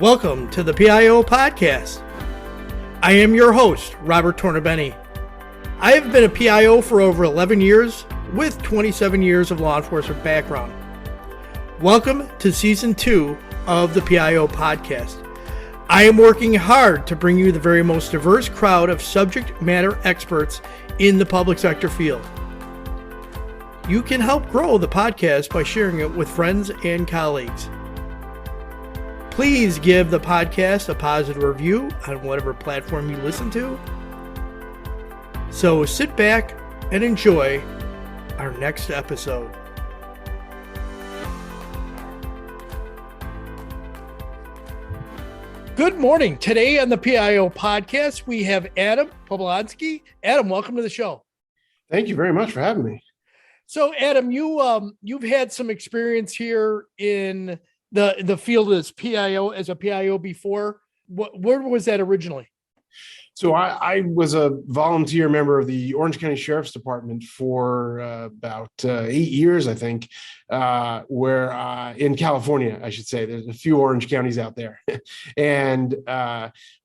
Welcome to the PIO podcast. I am your host, Robert Tornabene. I have been a PIO for over 11 years with 27 years of law enforcement background. Welcome to season 2 of the PIO podcast. I am working hard to bring you the very most diverse crowd of subject matter experts in the public sector field. You can help grow the podcast by sharing it with friends and colleagues. Please give the podcast a positive review on whatever platform you listen to. So sit back and enjoy our next episode. Good morning. Today on the PIO podcast, we have Adam Probolsky. Adam, welcome to the show. Thank you very much for having me. So, Adam, you've had some experience here in the field as a PIO before. Where was that originally? So I was a volunteer member of the Orange County Sheriff's Department for about 8 years, I think, where in California, I should say. There's a few orange counties out there. And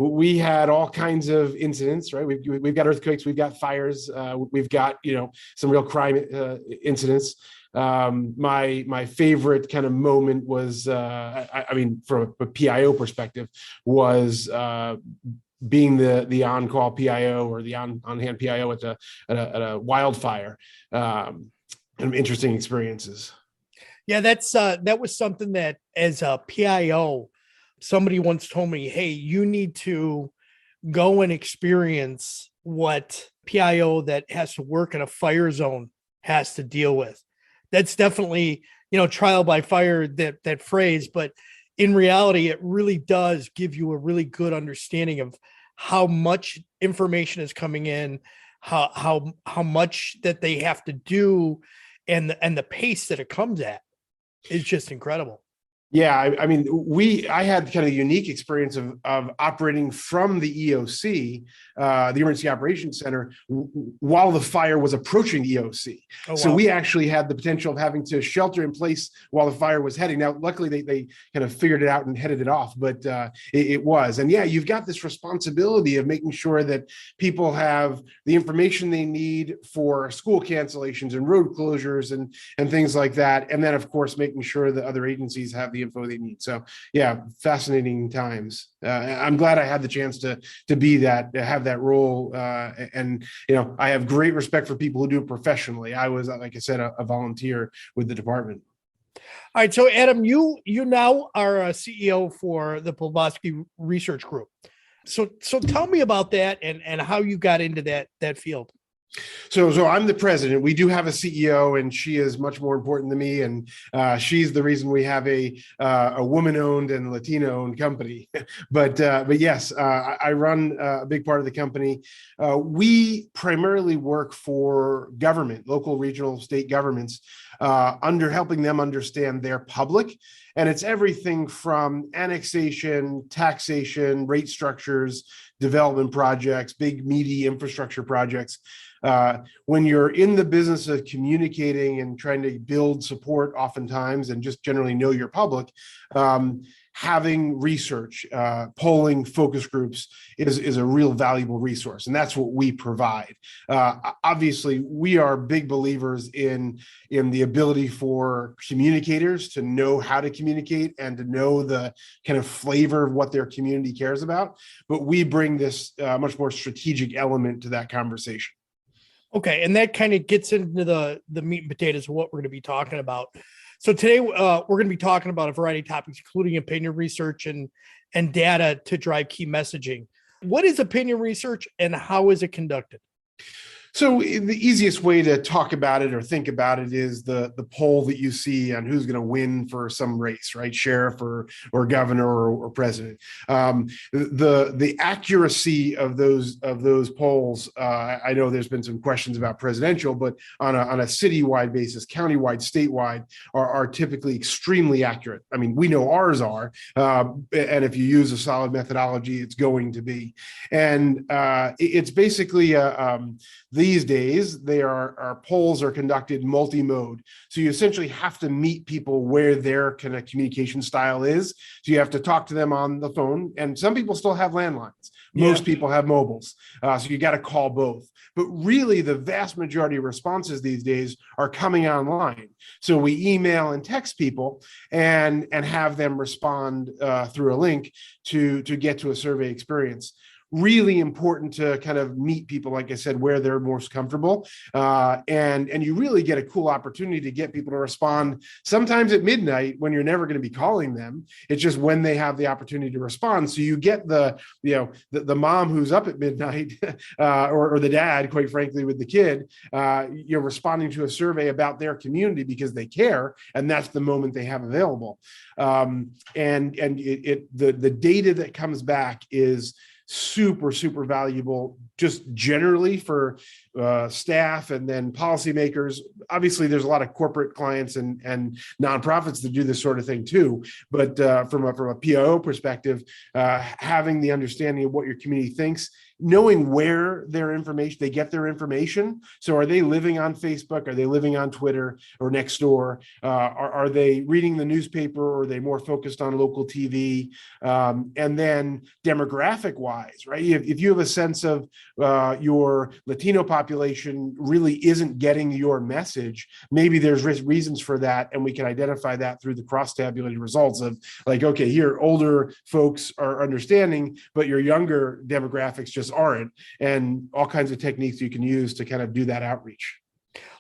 we had all kinds of incidents, right? We've got earthquakes, we've got fires, we've got, some real crime incidents. My favorite kind of moment was, from a PIO perspective, was being the on-call PIO or the on-hand PIO at a wildfire. And interesting experiences. Yeah, that was something that as a PIO, somebody once told me, hey, you need to go and experience what PIO that has to work in a fire zone has to deal with. That's definitely, trial by fire, that phrase, but in reality, it really does give you a really good understanding of how much information is coming in, how much that they have to do, and the pace that it comes at is just incredible. Yeah, I had kind of a unique experience of operating from the EOC, the Emergency Operations Center, while the fire was approaching the EOC. Oh, wow. So we actually had the potential of having to shelter in place while the fire was heading. Now, luckily, they kind of figured it out and headed it off, but it was. And yeah, you've got this responsibility of making sure that people have the information they need for school cancellations and road closures and things like that. And then, of course, making sure that other agencies have the info they need. So yeah, fascinating times. I'm glad I had the chance to be that, to have that role. And I have great respect for people who do it professionally. I was, like I said, a volunteer with the department. All right. So Adam, you now are a CEO for the Probolsky Research Group. So tell me about that and how you got into that field. So I'm the president. We do have a CEO, and she is much more important than me. And she's the reason we have a woman-owned and Latino-owned company. But yes, I run a big part of the company. We primarily work for government, local, regional, state governments, helping them understand their public. And it's everything from annexation, taxation, rate structures, development projects, big, meaty infrastructure projects. When you're in the business of communicating and trying to build support oftentimes and just generally know your public, having research, polling, focus groups is a real valuable resource. And that's what we provide. Obviously, we are big believers in the ability for communicators to know how to communicate and to know the kind of flavor of what their community cares about. But we bring this much more strategic element to that conversation. Okay, and that kind of gets into the meat and potatoes of what we're going to be talking about. So today we're going to be talking about a variety of topics, including opinion research and data to drive key messaging. What is opinion research and how is it conducted? So the easiest way to talk about it or think about it is the poll that you see on who's going to win for some race, right? Sheriff or governor or president. The accuracy of those polls. I know there's been some questions about presidential, but on a citywide basis, countywide, statewide, are typically extremely accurate. I mean, we know ours are, and if you use a solid methodology, it's going to be. And it's basically the these days, our polls are conducted multi-mode. So you essentially have to meet people where their kind of communication style is. So you have to talk to them on the phone, and some people still have landlines. Most people have mobiles. So you got to call both. But really, the vast majority of responses these days are coming online. So we email and text people and have them respond through a link to get to a survey experience. Really important to kind of meet people, like I said, where they're most comfortable. And you really get a cool opportunity to get people to respond sometimes at midnight when you're never going to be calling them. It's just when they have the opportunity to respond. So you get the mom who's up at midnight or the dad, quite frankly, with the kid, responding to a survey about their community because they care. And that's the moment they have available. The data that comes back is super, super valuable just generally for staff and then policymakers. Obviously, there's a lot of corporate clients and nonprofits that do this sort of thing too. But from a PIO perspective, having the understanding of what your community thinks, knowing where they get their information. So are they living on Facebook? Are they living on Twitter or Nextdoor? Are they reading the newspaper, or are they more focused on local TV? And then demographic wise, right? If you have a sense of your Latino population really isn't getting your message, maybe there's reasons for that. And we can identify that through the cross-tabulated results of like, okay, here, older folks are understanding, but your younger demographics just aren't, and all kinds of techniques you can use to kind of do that outreach.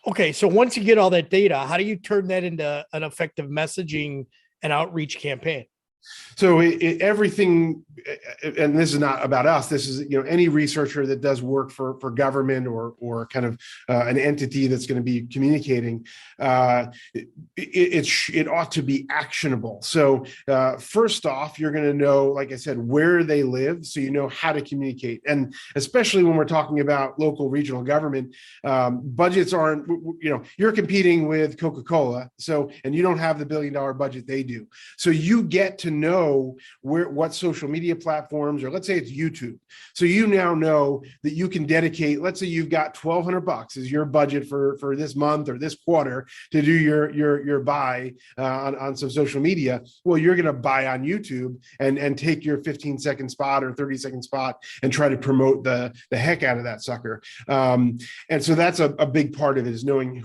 Okay, so once you get all that data, how do you turn that into an effective messaging and outreach campaign? So everything, and this is not about us, this is, any researcher that does work for government or kind of an entity that's going to be communicating, it ought to be actionable. So first off, you're going to know, like I said, where they live, so you know how to communicate. And especially when we're talking about local regional government, budgets aren't, you're competing with Coca-Cola, and you don't have the $1 billion budget they do. So you get to know what social media platforms, or let's say it's YouTube. So you now know that you can dedicate, let's say you've got $1,200 as your budget for this month or this quarter to do your buy on some social media. Well, you're going to buy on YouTube and take your 15-second spot or 30-second spot and try to promote the heck out of that sucker. And so that's a big part of it, is knowing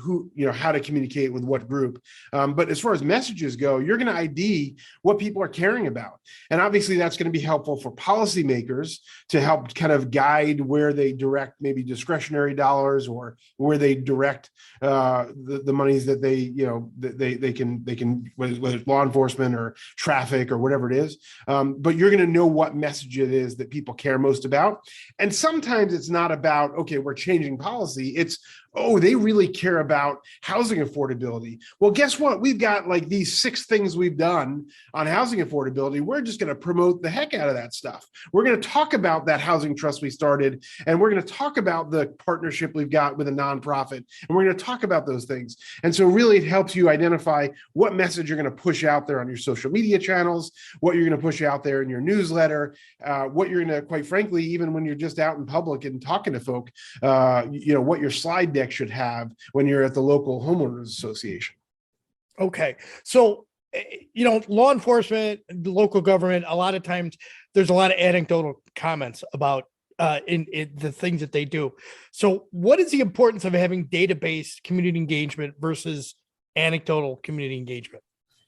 how to communicate with what group. But as far as messages go, you're going to ID what people are caring about. And obviously that's going to be helpful for policymakers to help kind of guide where they direct maybe discretionary dollars, or where they direct the monies that they can, whether it's law enforcement or traffic or whatever it is. But you're going to know what message it is that people care most about. And sometimes it's not about, okay, we're changing policy. It's, oh, they really care about housing affordability. Well, guess what? We've got like these 6 things we've done on housing affordability. We're just going to promote the heck out of that stuff. We're going to talk about that housing trust we started, and we're going to talk about the partnership we've got with a nonprofit, and we're going to talk about those things. And so really it helps you identify what message you're going to push out there on your social media channels, what you're going to push out there in your newsletter, what you're going to, quite frankly, even when you're just out in public and talking to folk, what your slide deck should have when you're at the local homeowners association. Okay. So, law enforcement, the local government, a lot of times there's a lot of anecdotal comments about in the things that they do. So what is the importance of having database community engagement versus anecdotal community engagement?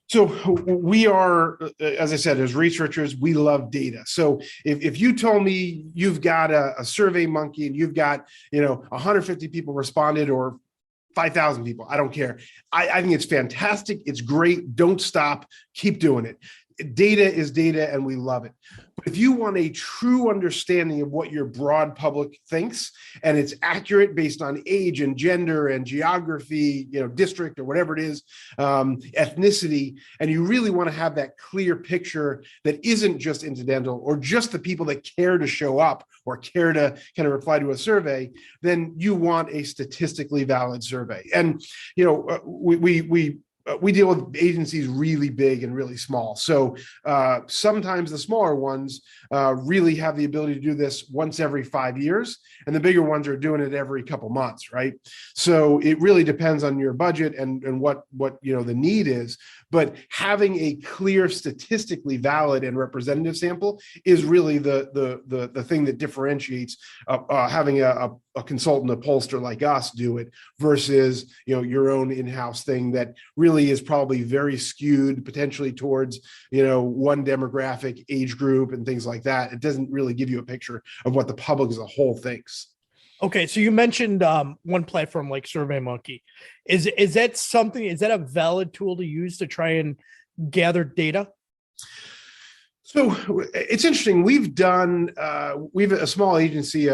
So we are, as I said, as researchers, we love data. So if you told me you've got a survey monkey and you've got, 150 people responded, or 5,000 people, I don't care. I think it's fantastic. It's great. Don't stop. Keep doing it. Data is data, and we love it. But if you want a true understanding of what your broad public thinks, and it's accurate based on age and gender and geography, district or whatever it is, ethnicity, and you really want to have that clear picture that isn't just incidental or just the people that care to show up or care to kind of reply to a survey, then you want a statistically valid survey. And, we we deal with agencies really big and really small. So sometimes the smaller ones really have the ability to do this once every 5 years, and the bigger ones are doing it every couple months, right? So it really depends on your budget and what the need is. But having a clear, statistically valid and representative sample is really the thing that differentiates having a consultant, a pollster like us do it versus your own in-house thing that really is probably very skewed potentially towards one demographic, age group, and things like that. It doesn't really give you a picture of what the public as a whole thinks. Okay, so you mentioned one platform like SurveyMonkey. Is that a valid tool to use to try and gather data? So it's interesting. We have a small agency,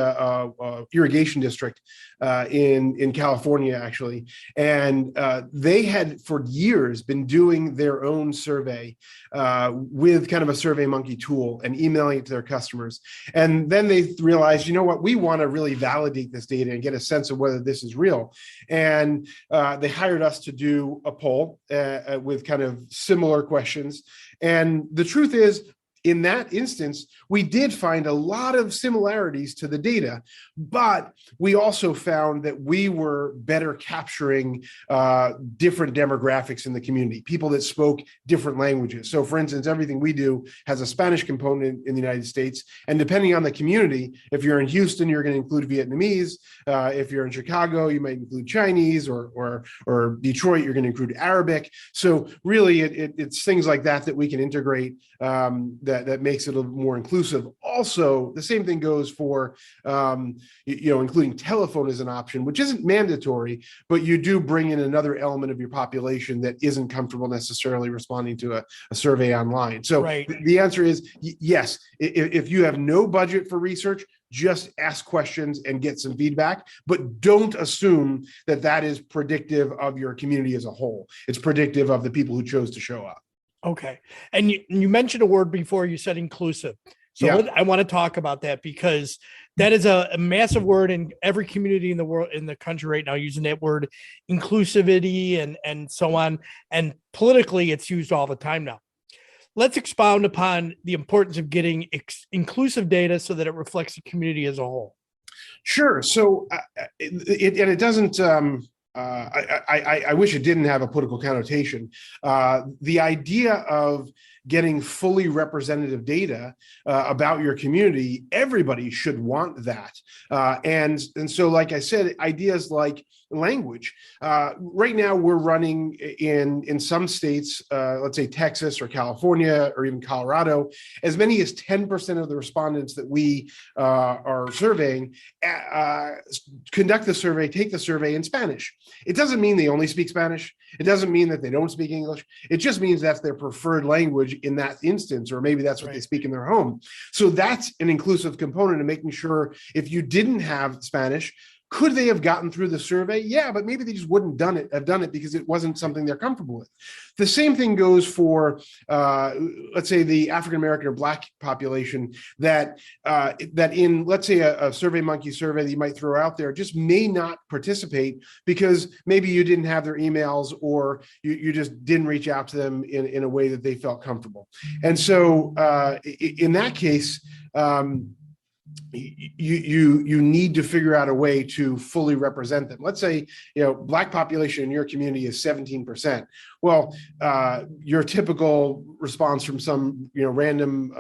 irrigation district in California, actually, and they had for years been doing their own survey with kind of a SurveyMonkey tool and emailing it to their customers. And then they realized, we want to really validate this data and get a sense of whether this is real. And they hired us to do a poll with kind of similar questions. And the truth is, in that instance, we did find a lot of similarities to the data, but we also found that we were better capturing different demographics in the community, people that spoke different languages. So for instance, everything we do has a Spanish component in the United States. And depending on the community, if you're in Houston, you're going to include Vietnamese. If you're in Chicago, you might include Chinese, or Detroit, you're going to include Arabic. So really, it's things like that we can integrate that makes it a little more inclusive. Also, the same thing goes for, including telephone as an option, which isn't mandatory, but you do bring in another element of your population that isn't comfortable necessarily responding to a survey online. So right. The answer is yes. If you have no budget for research, just ask questions and get some feedback, but don't assume that is predictive of your community as a whole. It's predictive of the people who chose to show up. Okay. And you mentioned a word before, you said inclusive. So yeah. I want to talk about that because that is a massive word in every community in the world, in the country right now, using that word inclusivity and so on. And politically, it's used all the time now. Let's expound upon the importance of getting inclusive data so that it reflects the community as a whole. Sure. So it doesn't. I wish it didn't have a political connotation. The idea of getting fully representative data about your community, everybody should want that. And so, like I said, ideas like language. Right now, we're running in some states, let's say Texas or California or even Colorado, as many as 10% of the respondents that we are surveying conduct the survey, take the survey in Spanish. It doesn't mean they only speak Spanish. It doesn't mean that they don't speak English. It just means that's their preferred language in that instance, or maybe that's what they speak in their home. So that's an inclusive component of making sure if you didn't have Spanish, could they have gotten through the survey? Yeah, but maybe they just wouldn't have done it because it wasn't something they're comfortable with. The same thing goes for, let's say, the African American or Black population that in, let's say, a SurveyMonkey survey that you might throw out there just may not participate because maybe you didn't have their emails or you just didn't reach out to them in a way that they felt comfortable. And so in that case, you need to figure out a way to fully represent them. Let's say, Black population in your community is 17%. Well, your typical response from some, random,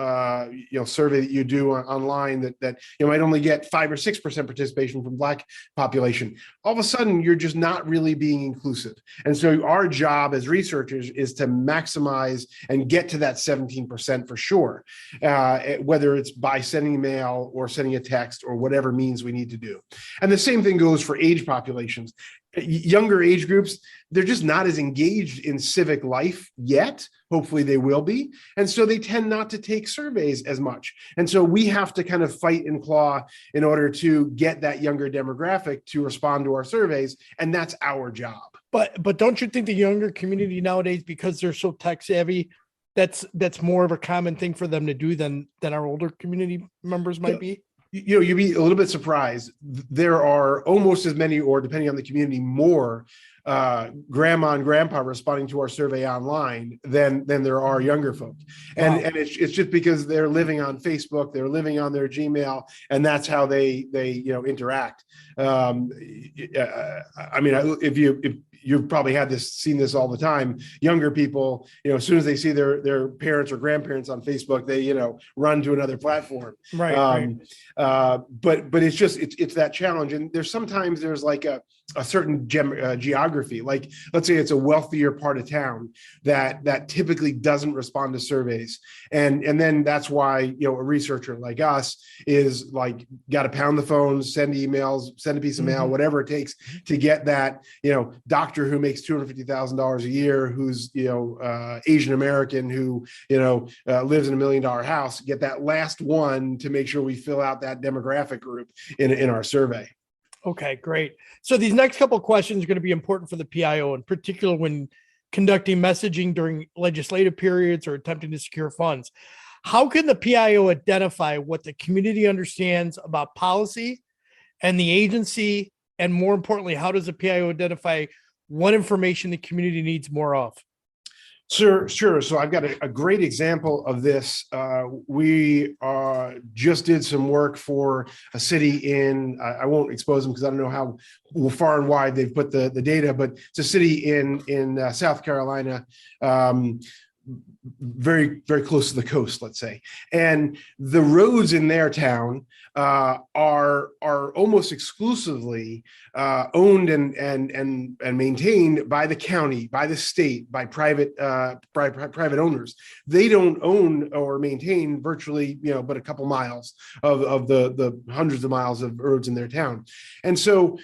survey that you do online that you might only get 5 or 6% participation from Black population. All of a sudden, you're just not really being inclusive. And so our job as researchers is to maximize and get to that 17% for sure, whether it's by sending email or sending a text or whatever means we need to do. And the same thing goes for age populations. Younger age groups, they're just not as engaged in civic life yet. Hopefully they will be. And so they tend not to take surveys as much. And so we have to kind of fight and claw in order to get that younger demographic to respond to our surveys. And that's our job. But don't you think the younger community nowadays, because they're so tech savvy, that's more of a common thing for them to do than our older community members might be? You'd be a little bit surprised. There are almost as many, or depending on the community, more grandma and grandpa responding to our survey online than there are younger folk. And it's just because they're living on Facebook, they're living on their Gmail, and that's how they interact. I mean, if you've probably seen this all the time. Younger people, as soon as they see their parents or grandparents on Facebook, they, run to another platform. Right. But it's that challenge. And there's like a certain geography, like let's say it's a wealthier part of town that typically doesn't respond to surveys. And then that's why, a researcher like us is like, got to pound the phones, send emails, send a piece of mail, whatever it takes to get that, doctor who makes $250,000 a year, who's, Asian American, who, lives in $1 million house, get that last one to make sure we fill out that demographic group in our survey. Okay, great. So these next couple of questions are going to be important for the PIO, in particular when conducting messaging during legislative periods or attempting to secure funds. How can the PIO identify what the community understands about policy and the agency? And more importantly, how does the PIO identify what information the community needs more of? Sure. So I've got a great example of this. We just did some work for a city in, I won't expose them because I don't know how far and wide they've put the data, but it's a city in South Carolina, very, very close to the coast, let's say. And the roads in their town are almost exclusively owned and maintained by the county, by the state, by private owners. They don't own or maintain virtually, but a couple miles of the hundreds of miles of roads in their town. And so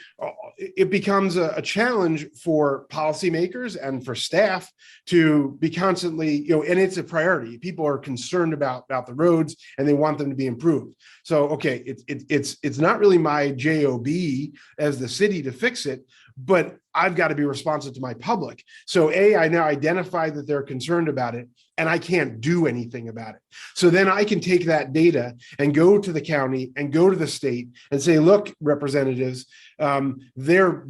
it becomes a challenge for policymakers and for staff to be constantly, and it's a priority. People are concerned about the roads and they want them to be improved. So, okay, it's not really my job as the city to fix it, but I've got to be responsive to my public. So I now identify that they're concerned about it and I can't do anything about it. So then I can take that data and go to the county and go to the state and say, look, representatives, they're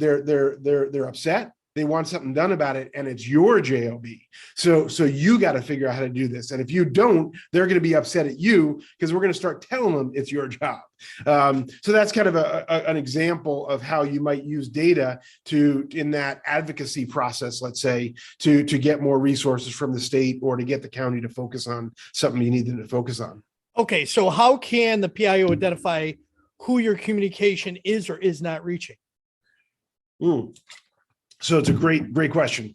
upset. They want something done about it, and it's your job. So you got to figure out how to do this. And if you don't, they're going to be upset at you because we're going to start telling them it's your job. So that's kind of an example of how you might use data in that advocacy process, let's say, to get more resources from the state or to get the county to focus on something you need them to focus on. Okay, so how can the PIO identify who your communication is or is not reaching? So it's a great question.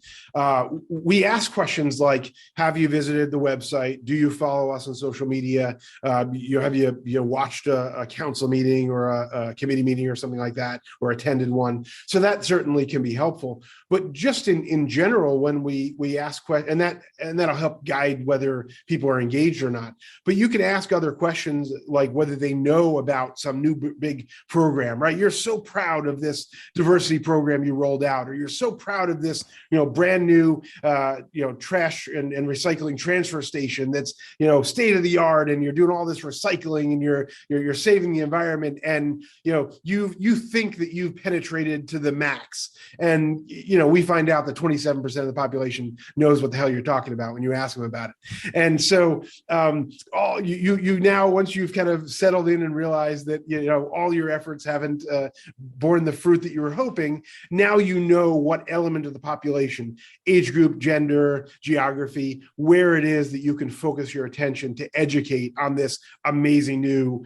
We ask questions like, have you visited the website? Do you follow us on social media? Have you watched a council meeting or a committee meeting or something like that, or attended one? So that certainly can be helpful. But just in general, when we ask questions, and that'll help guide whether people are engaged or not. But you can ask other questions like whether they know about some new big program, right? You're so proud of this diversity program you rolled out, or you're so proud of this, brand new, trash and recycling transfer station that's, state of the art, and you're doing all this recycling and you're saving the environment, and you think that you've penetrated to the max, and we find out that 27% of the population knows what the hell you're talking about when you ask them about it. And so you now, once you've kind of settled in and realized that all your efforts haven't borne the fruit that you were hoping, now what element of the population, age group, gender, geography, where it is that you can focus your attention to educate on this amazing new,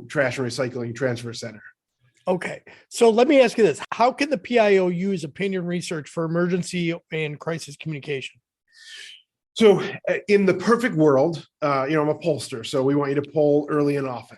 trash and recycling transfer center. Okay, so let me ask you this. How can the PIO use opinion research for emergency and crisis communication? So in the perfect world, I'm a pollster, so we want you to poll early and often.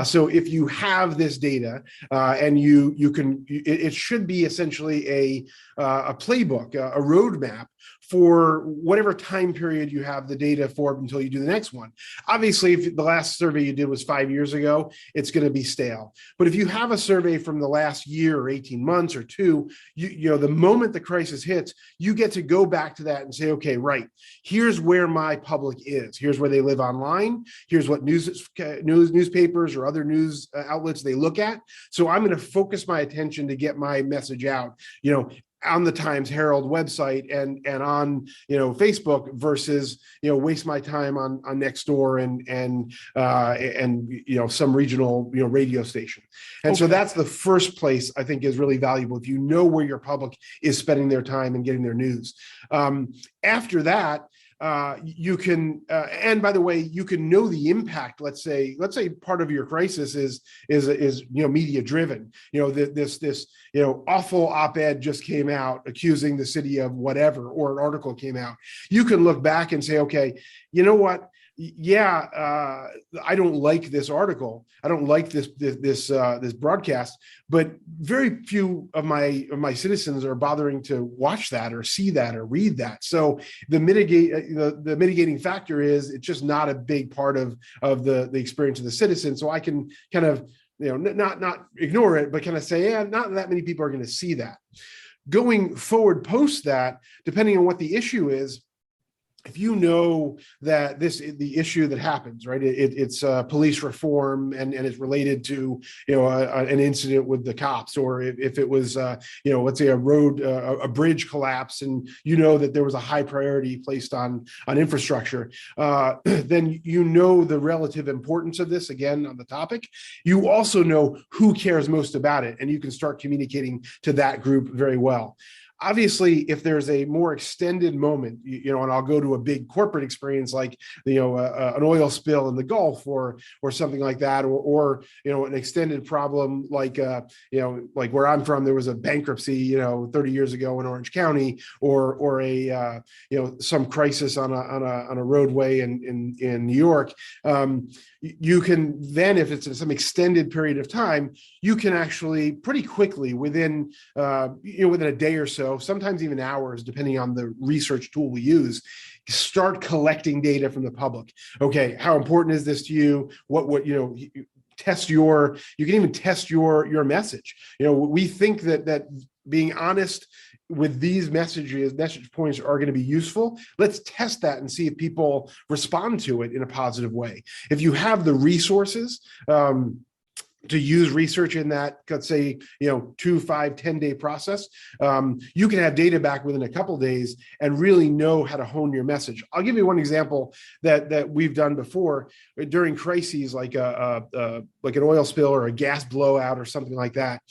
So if you have this data and you can, it should be essentially a playbook, a roadmap for whatever time period you have the data for until you do the next one. Obviously, if the last survey you did was 5 years ago, it's going to be stale. But if you have a survey from the last year or 18 months or two, the moment the crisis hits, you get to go back to that and say, okay, right, here's where my public is. Here's where they live online. Here's what newspapers or other news outlets they look at. So I'm going to focus my attention to get my message out, on the Times Herald website and on Facebook versus waste my time on Nextdoor and some regional radio station. And so that's the first place I think is really valuable, if you know where your public is spending their time and getting their news. After that, you can, and by the way, you can know the impact. Let's say part of your crisis is media driven. This awful op-ed just came out accusing the city of whatever, or an article came out. You can look back and say, okay, you know what? Yeah, I don't like this article. I don't like this broadcast. But very few of my citizens are bothering to watch that or see that or read that. So the mitigating factor is it's just not a big part of the experience of the citizen. So I can kind of not ignore it, but kind of say, yeah, not that many people are going to see that. Going forward post that, depending on what the issue is, if you know that the issue that happens, right, it's police reform and it's related to an incident with the cops, or if it was let's say a bridge collapse, and that there was a high priority placed on infrastructure, then the relative importance of this, again, on the topic. You also know who cares most about it, and you can start communicating to that group very well. Obviously, if there's a more extended moment, and I'll go to a big corporate experience like an oil spill in the Gulf or something like that, or an extended problem like like where I'm from, there was a bankruptcy 30 years ago in Orange County, or a some crisis on a roadway in New York. You can then, if it's some extended period of time, you can actually pretty quickly within a day or so, sometimes even hours, depending on the research tool we use, start collecting data from the public. Okay, how important is this to you? You can even test your message. We think that being honest with these message points are going to be useful. Let's test that and see if people respond to it in a positive way. If you have the resources to use research in that, let's say, 2, 5, 10-day process, you can have data back within a couple of days and really know how to hone your message. I'll give you one example that we've done before during crises, like an oil spill or a gas blowout or something like that.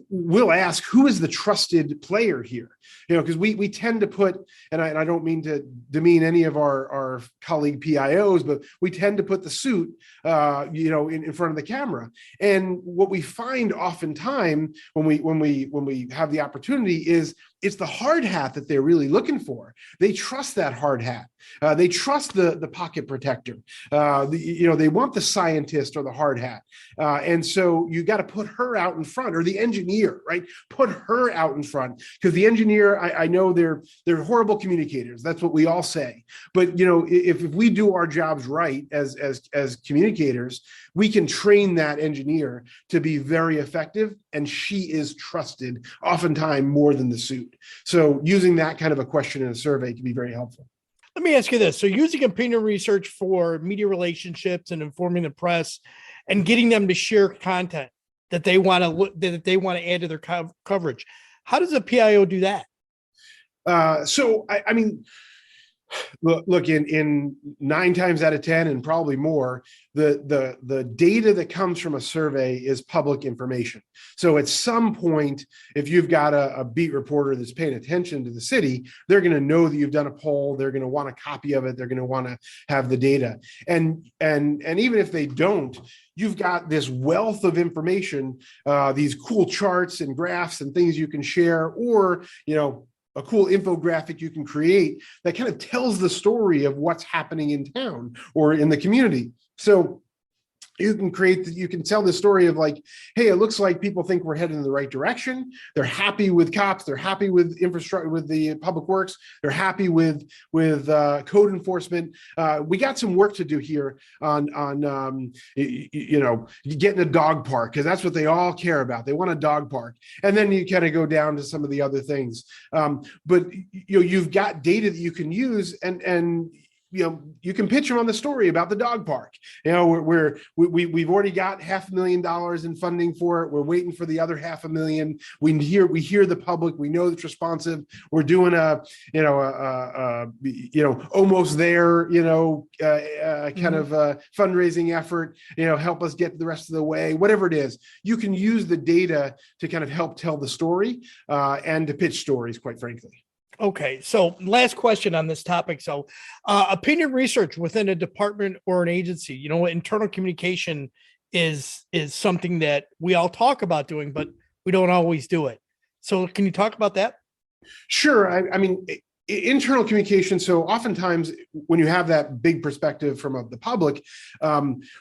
We'll ask, who is the trusted player here? Because we tend to put, and I don't mean to demean any of our colleague PIOs, but we tend to put the suit, in front of the camera. And what we find oftentimes when we have the opportunity is it's the hard hat that they're really looking for. They trust that hard hat. They trust the pocket protector. They want the scientist or the hard hat. And so you got to put her out in front, or the engineer, right? Put her out in front, because the engineer, I know they're horrible communicators. That's what we all say. But if we do our jobs right as communicators, we can train that engineer to be very effective, and she is trusted oftentimes more than the suit. So using that kind of a question in a survey can be very helpful. Let me ask you this. So using opinion research for media relationships and informing the press and getting them to share content that they want to add to their coverage, how does a PIO do that? Look, in 9 times out of 10, and probably more, the data that comes from a survey is public information. So at some point, if you've got a beat reporter that's paying attention to the city, they're going to know that you've done a poll. They're going to want a copy of it. They're going to want to have the data. And even if they don't, you've got this wealth of information, these cool charts and graphs and things you can share, or a cool infographic you can create that kind of tells the story of what's happening in town or in the community. So you can tell the story of like, hey, it looks like people think we're heading in the right direction. They're happy with cops. They're happy with infrastructure, with the public works. They're happy with code enforcement. We got some work to do here on getting a dog park, because that's what they all care about. They want a dog park. And then you kind of go down to some of the other things. But you've got data that you can use, and you can pitch them on the story about the dog park. We've already got $500,000 in funding for it. We're waiting for the other $500,000. We hear the public. We know it's responsive. We're doing almost there, kind of fundraising effort. Help us get the rest of the way. Whatever it is, you can use the data to kind of help tell the story and to pitch stories, quite frankly. Okay, so last question on this topic. So opinion research within a department or an agency, internal communication is something that we all talk about doing, but we don't always do it. So can you talk about that? Sure. I mean, internal communication. So oftentimes when you have that big perspective from the public,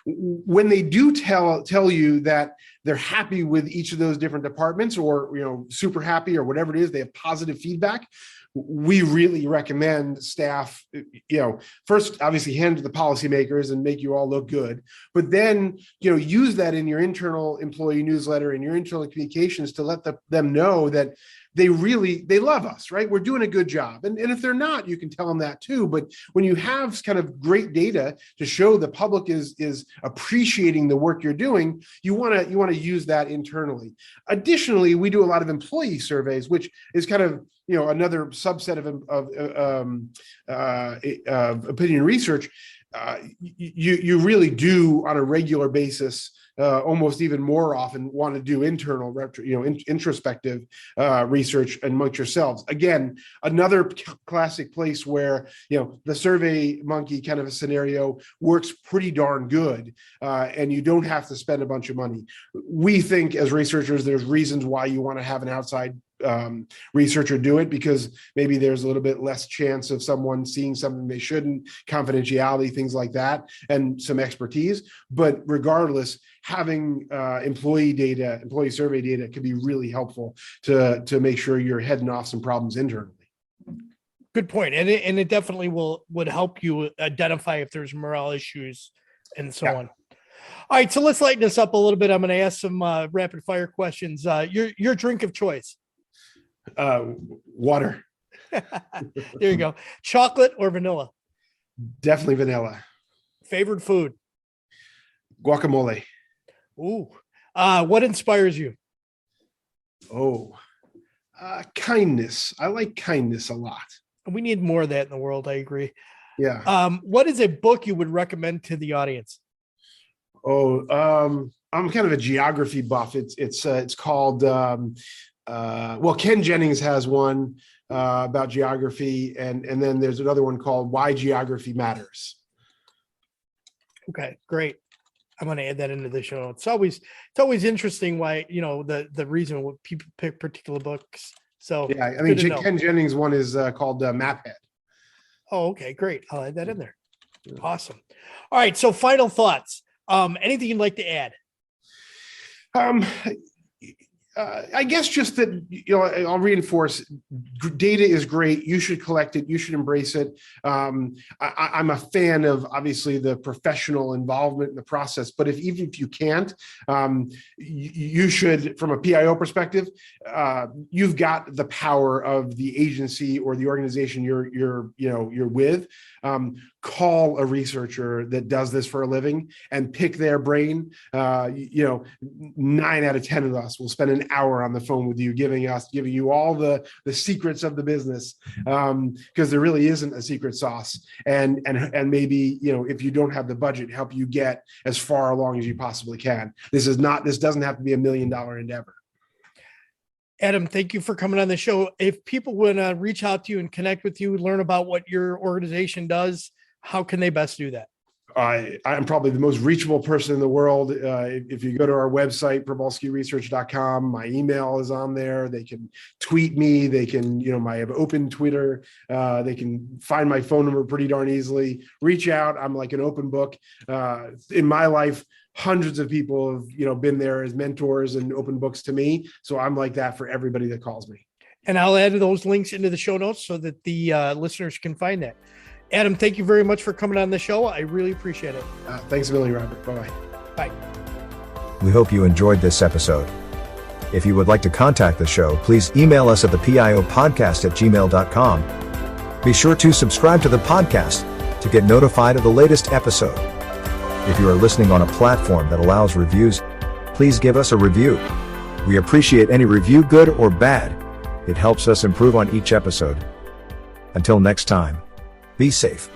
when they do tell you that they're happy with each of those different departments, or, super happy or whatever it is, they have positive feedback. We really recommend staff, first obviously hand to the policymakers and make you all look good, but then, use that in your internal employee newsletter and your internal communications to let them know that they love us, right? We're doing a good job. And if they're not, you can tell them that too. But when you have kind of great data to show the public is appreciating the work you're doing, you want to use that internally. Additionally, we do a lot of employee surveys, which is kind of another subset of opinion research. You really do on a regular basis, almost even more often, want to do internal, introspective research amongst yourselves. Again, another classic place where the Survey Monkey kind of a scenario works pretty darn good, and you don't have to spend a bunch of money. We think as researchers, there's reasons why you want to have an outside researcher do it, because maybe there's a little bit less chance of someone seeing something they shouldn't, confidentiality, things like that, and some expertise. But regardless, having employee survey data can be really helpful to make sure you're heading off some problems internally. Good point. And it definitely would help you identify if there's morale issues and so on. All right, so let's lighten this up a little bit. I'm going to ask some rapid fire questions. Your drink of choice. Water. There you go. Chocolate or vanilla? Definitely vanilla. Favorite food? Guacamole. Ooh. What inspires you? Kindness. I like kindness a lot. We need more of that in the world. I agree. Yeah. What is a book you would recommend to the audience? I'm kind of a geography buff. It's called Ken Jennings has one about geography, and then there's another one called Why Geography Matters. Okay, great. I'm going to add that into the show. It's always interesting why, the reason what people pick particular books. So yeah, I mean, Ken Jennings one is called Maphead. Oh, okay, great. I'll add that in there. Awesome. All right. So final thoughts. Anything you'd like to add? I guess just that, I'll reinforce, data is great. You should collect it. You should embrace it. I'm a fan of, obviously, the professional involvement in the process, but even if you can't, you should, from a PIO perspective, you've got the power of the agency or the organization you're with. Call a researcher that does this for a living and pick their brain. 9 out of 10 of us will spend an hour on the phone with you, giving you all the secrets of the business, because there really isn't a secret sauce. And maybe, if you don't have the budget, help you get as far along as you possibly can. This doesn't have to be $1 million endeavor. Adam, thank you for coming on the show. If people want to reach out to you and connect with you, learn about what your organization does, how can they best do that? I'm probably the most reachable person in the world. If you go to our website, probolskyresearch.com, my email is on there. They can tweet me. They can, I have open Twitter. They can find my phone number pretty darn easily. Reach out. I'm like an open book. In my life, hundreds of people have, been there as mentors and open books to me. So I'm like that for everybody that calls me. And I'll add those links into the show notes so that the listeners can find that. Adam, thank you very much for coming on the show. I really appreciate it. Thanks a million, Robert. Bye-bye. Bye. We hope you enjoyed this episode. If you would like to contact the show, please email us at thepiopodcast@gmail.com. Be sure to subscribe to the podcast to get notified of the latest episode. If you are listening on a platform that allows reviews, please give us a review. We appreciate any review, good or bad. It helps us improve on each episode. Until next time, be safe.